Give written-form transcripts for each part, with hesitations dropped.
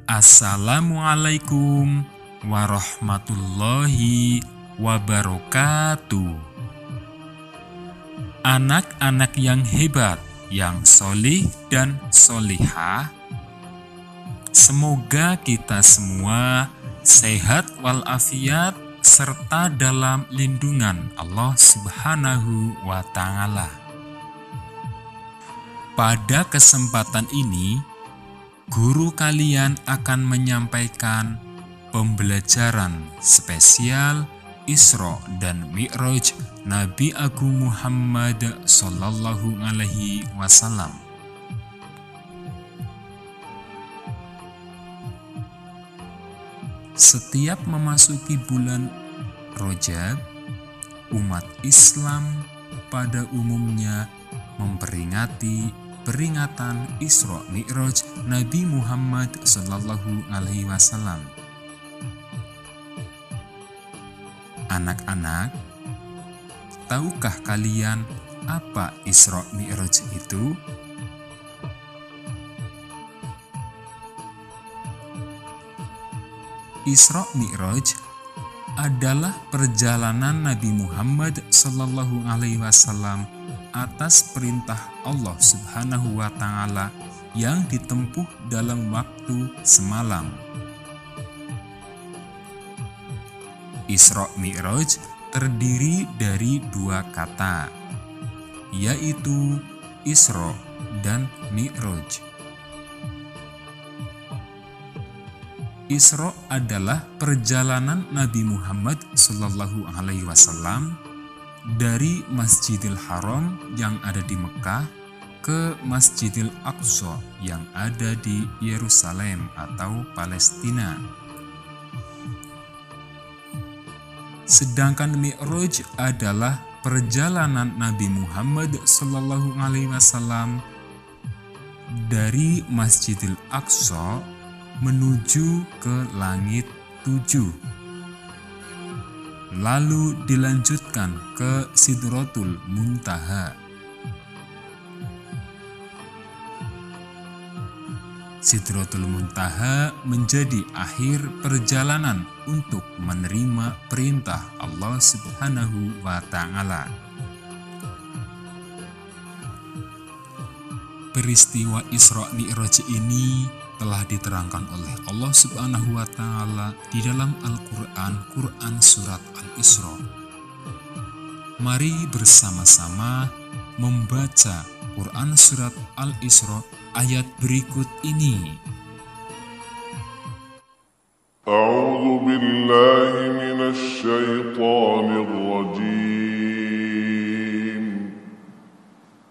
Assalamualaikum warahmatullahi wabarakatuh. Anak-anak yang hebat, yang solih dan solihah, semoga kita semua sehat walafiat serta dalam lindungan Allah Subhanahu wa Ta'ala. Pada kesempatan ini, guru kalian akan menyampaikan pembelajaran spesial Isra dan Mi'raj Nabi Agung Muhammad Sallallahu Alaihi Wasallam. Setiap memasuki bulan Rajab, umat Islam pada umumnya memperingati peringatan Isra Mi'raj Nabi Muhammad Sallallahu Alaihi Wasallam. Anak-anak, tahukah kalian apa Isra Mi'raj itu? Isra Mi'raj adalah perjalanan Nabi Muhammad Sallallahu Alaihi Wasallam atas perintah Allah Subhanahu wa Ta'ala yang ditempuh dalam waktu semalam. Isra Mi'raj terdiri dari dua kata, yaitu Isra dan Mi'raj. Isra adalah perjalanan Nabi Muhammad Sallallahu Alaihi Wasallam dari Masjidil Haram yang ada di Mekah ke Masjidil Aqsa yang ada di Yerusalem atau Palestina. Sedangkan Mi'raj adalah perjalanan Nabi Muhammad Sallallahu Alaihi Wasallam dari Masjidil Aqsa menuju ke langit 7. Lalu dilanjutkan ke Sidratul Muntaha. Sidratul Muntaha menjadi akhir perjalanan untuk menerima perintah Allah Subhanahu wa Ta'ala. Peristiwa Isra Mi'raj ini telah diterangkan oleh Allah Subhanahu wa Ta'ala di dalam Al-Quran, Quran Surat Al-Isra. Mari bersama-sama membaca Quran Surat Al-Isra ayat berikut ini. A'udzu billahi minasy syaithanir rajim.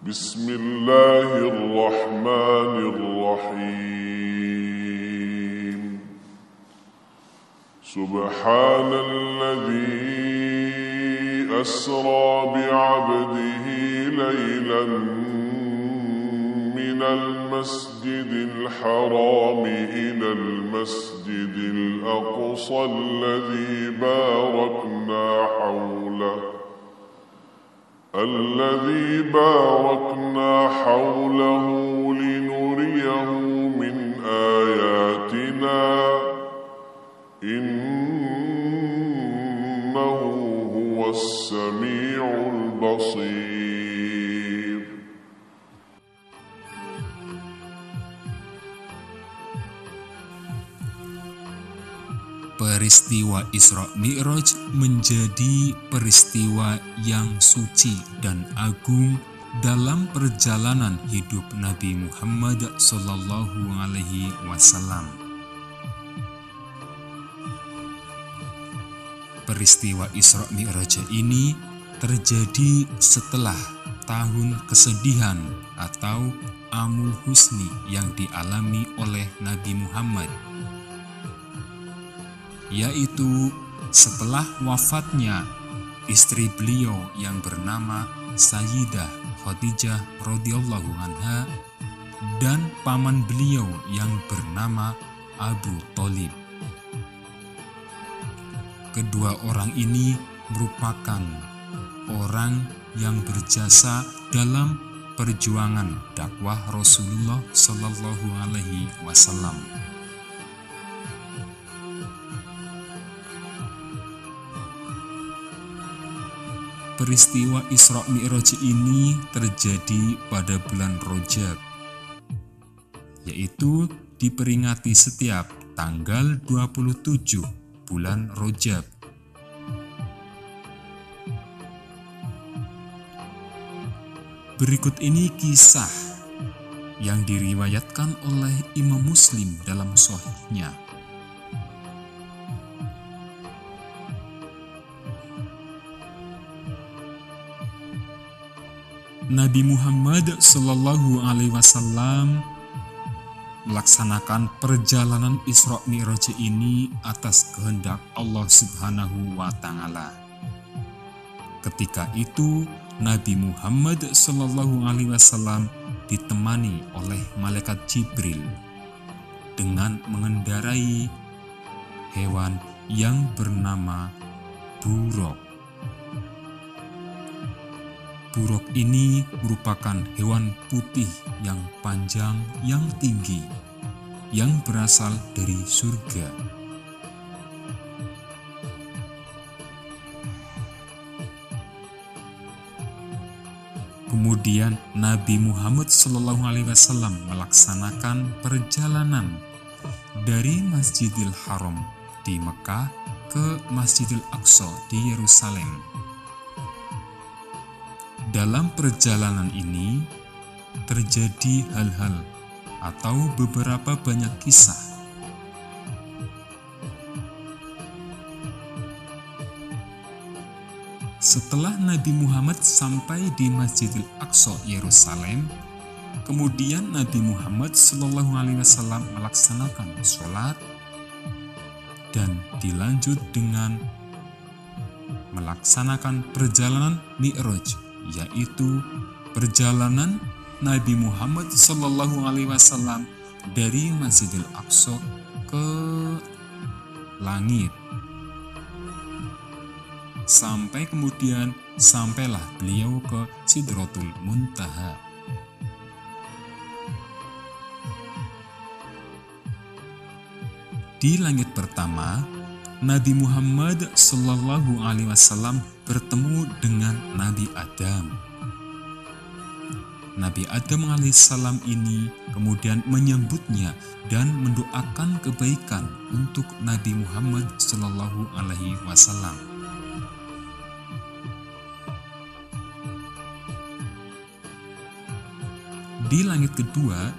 Bismillahirrahmanirrahim. Subhanalladzi asra bi'abdihi laylan minal masjidil haram ilal masjidil aqsa alladzi barakna hawlahu linuriyahu min ayatina innahu huwas sami'ul basir. Peristiwa Isra Mi'raj menjadi peristiwa yang suci dan agung dalam perjalanan hidup Nabi Muhammad Sallallahu Alaihi Wasallam. Peristiwa Isra Mi'raj ini terjadi setelah tahun kesedihan atau Amul Husni yang dialami oleh Nabi Muhammad, yaitu setelah wafatnya istri beliau yang bernama Sayyidah Khadijah radhiyallahu anha dan paman beliau yang bernama Abu Thalib. Kedua orang ini merupakan orang yang berjasa dalam perjuangan dakwah Rasulullah Shallallahu Alaihi Wasallam. peristiwa Isra Mi'raj ini terjadi pada bulan Rajab, yaitu diperingati setiap tanggal 27 bulan Rajab. Berikut ini kisah yang diriwayatkan oleh Imam Muslim dalam Sahihnya. Nabi Muhammad Shallallahu Alaihi Wasallam melaksanakan perjalanan Isra Mi'raj ini atas kehendak Allah Subhanahu wa Ta'ala. Ketika itu Nabi Muhammad Shallallahu Alaihi Wasallam ditemani oleh malaikat Jibril dengan mengendarai hewan yang bernama buruk. Buruk ini merupakan hewan putih yang panjang, yang tinggi, yang berasal dari surga. Kemudian Nabi Muhammad SAW melaksanakan perjalanan dari Masjidil Haram di Mekah ke Masjidil Aqsa di Yerusalem. Dalam perjalanan ini terjadi hal-hal atau beberapa banyak kisah. Setelah Nabi Muhammad sampai di Masjidil Aqsa Yerusalem, kemudian Nabi Muhammad SAW melaksanakan sholat dan dilanjut dengan melaksanakan perjalanan Mi'raj, yaitu perjalanan Nabi Muhammad SAW dari Masjidil Aqsa ke langit, sampai kemudian sampailah beliau ke Sidratul Muntaha. Di langit pertama, Nabi Muhammad SAW bertemu dengan Nabi Adam. Nabi Adam alaihissalam ini kemudian menyambutnya dan mendoakan kebaikan untuk Nabi Muhammad SAW. Di langit kedua,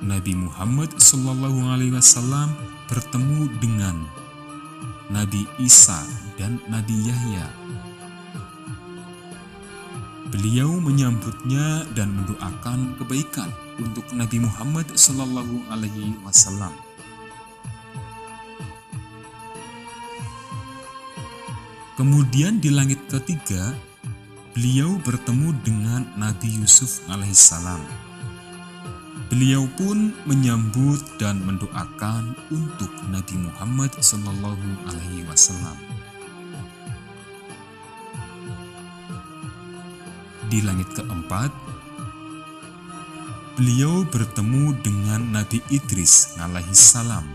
Nabi Muhammad SAW bertemu dengan Nabi Isa dan Nabi Yahya. Beliau menyambutnya dan mendoakan kebaikan untuk Nabi Muhammad SAW. Kemudian di langit ketiga, beliau bertemu dengan Nabi Yusuf alaihissalam. Beliau pun menyambut dan mendoakan untuk Nabi Muhammad SAW. Di langit keempat, beliau bertemu dengan Nabi Idris alaihissalam.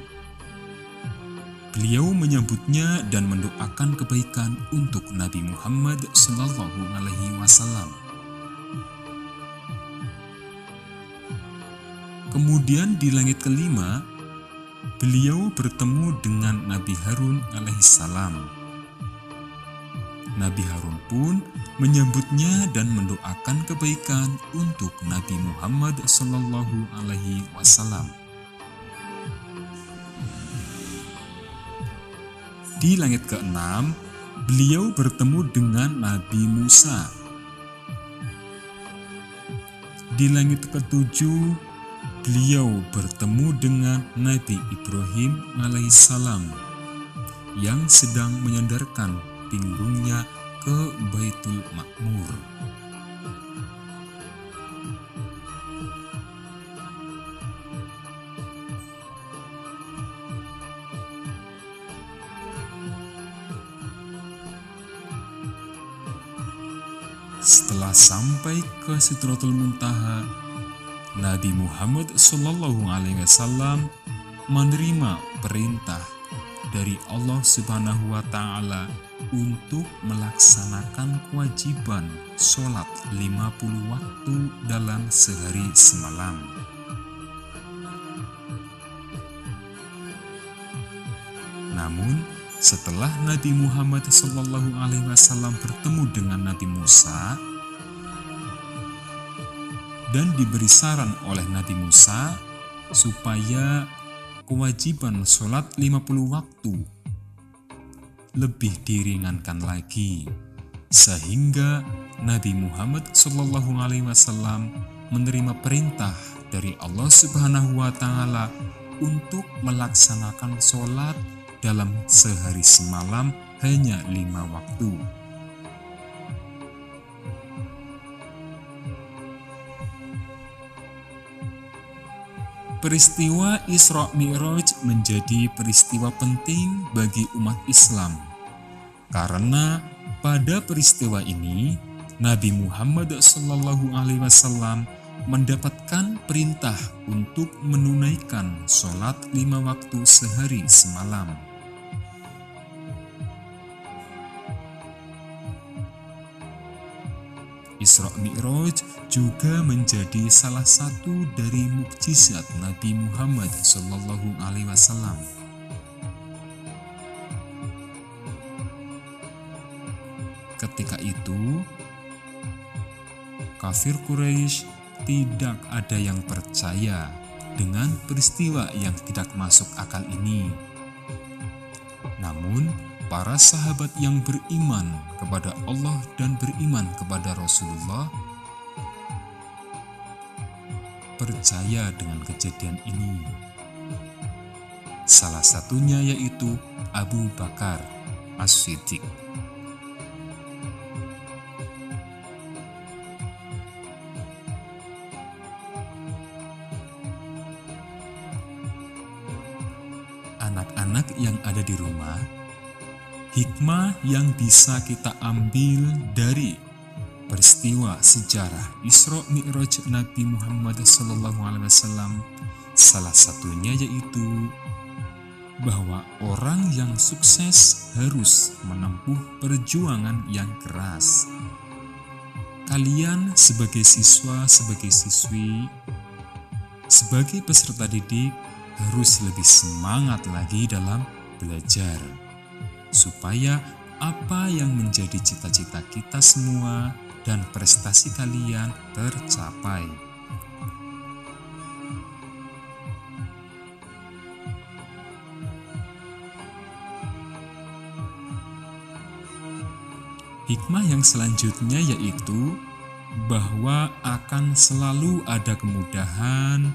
Beliau menyambutnya dan mendoakan kebaikan untuk Nabi Muhammad SAW. Kemudian di langit kelima, beliau bertemu dengan Nabi Harun alaihissalam. Nabi Harun pun menyambutnya dan mendoakan kebaikan untuk Nabi Muhammad SAW. Di langit keenam, beliau bertemu dengan Nabi Musa. Di langit ketujuh, beliau bertemu dengan Nabi Ibrahim alaihissalam yang sedang menyandarkan pinggungnya ke Baitul Ma'mur. Setelah sampai ke Sidratul Muntaha, Nabi Muhammad SAW menerima perintah dari Allah Subhanahu wa Ta'ala untuk melaksanakan kewajiban sholat 50 waktu dalam sehari semalam. Namun, setelah Nabi Muhammad SAW bertemu dengan Nabi Musa dan diberi saran oleh Nabi Musa supaya kewajiban sholat 50 waktu lebih diringankan lagi, sehingga Nabi Muhammad SAW menerima perintah dari Allah Subhanahu wa Ta'ala untuk melaksanakan sholat dalam sehari semalam hanya 5 waktu. Peristiwa Isra Mi'raj menjadi peristiwa penting bagi umat Islam, karena pada peristiwa ini Nabi Muhammad SAW mendapatkan perintah untuk menunaikan sholat 5 waktu sehari semalam. Isra Mi'raj juga menjadi salah satu dari mukjizat Nabi Muhammad SAW. Ketika itu, kafir Quraisy tidak ada yang percaya dengan peristiwa yang tidak masuk akal ini. Namun, para sahabat yang beriman kepada Allah dan beriman kepada Rasulullah percaya dengan kejadian ini. Salah satunya yaitu Abu Bakar As-Siddiq. Anak-anak yang ada di rumah, hikmah yang bisa kita ambil dari peristiwa sejarah Isra Mi'raj Nabi Muhammad SAW salah satunya yaitu bahwa orang yang sukses harus menempuh perjuangan yang keras. Kalian sebagai siswa, sebagai siswi, sebagai peserta didik harus lebih semangat lagi dalam belajar, supaya apa yang menjadi cita-cita kita semua dan prestasi kalian tercapai. Hikmah yang selanjutnya yaitu bahwa akan selalu ada kemudahan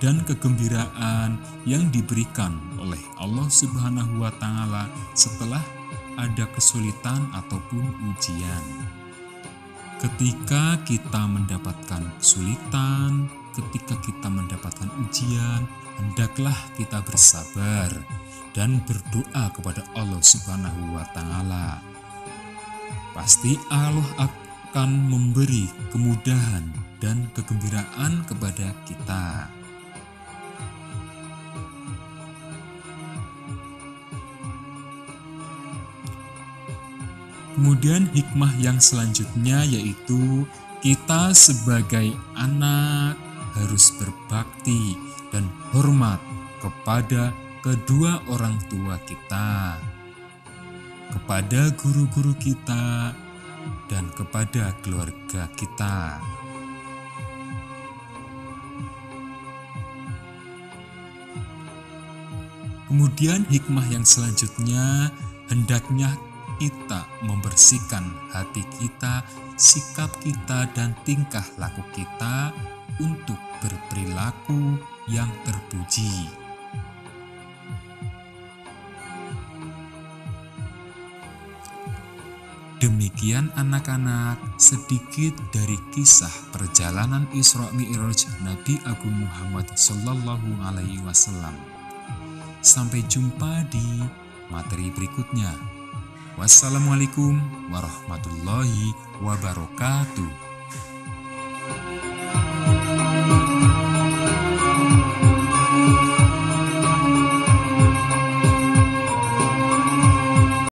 dan kegembiraan yang diberikan oleh Allah Subhanahu wa Ta'ala setelah ada kesulitan ataupun ujian. Ketika kita mendapatkan kesulitan, ketika kita mendapatkan ujian, hendaklah kita bersabar dan berdoa kepada Allah Subhanahu wa Ta'ala. Pasti Allah akan memberi kemudahan dan kegembiraan kepada kita. Kemudian hikmah yang selanjutnya yaitu kita sebagai anak harus berbakti dan hormat kepada kedua orang tua kita, kepada guru-guru kita, dan kepada keluarga kita. Kemudian hikmah yang selanjutnya, hendaknya kita membersihkan hati kita, sikap kita, dan tingkah laku kita untuk berperilaku yang terpuji. Demikian anak-anak, sedikit dari kisah perjalanan Isra Mi'raj Nabi Agung Muhammad SAW. Sampai jumpa di materi berikutnya. Wassalamualaikum warahmatullahi wabarakatuh.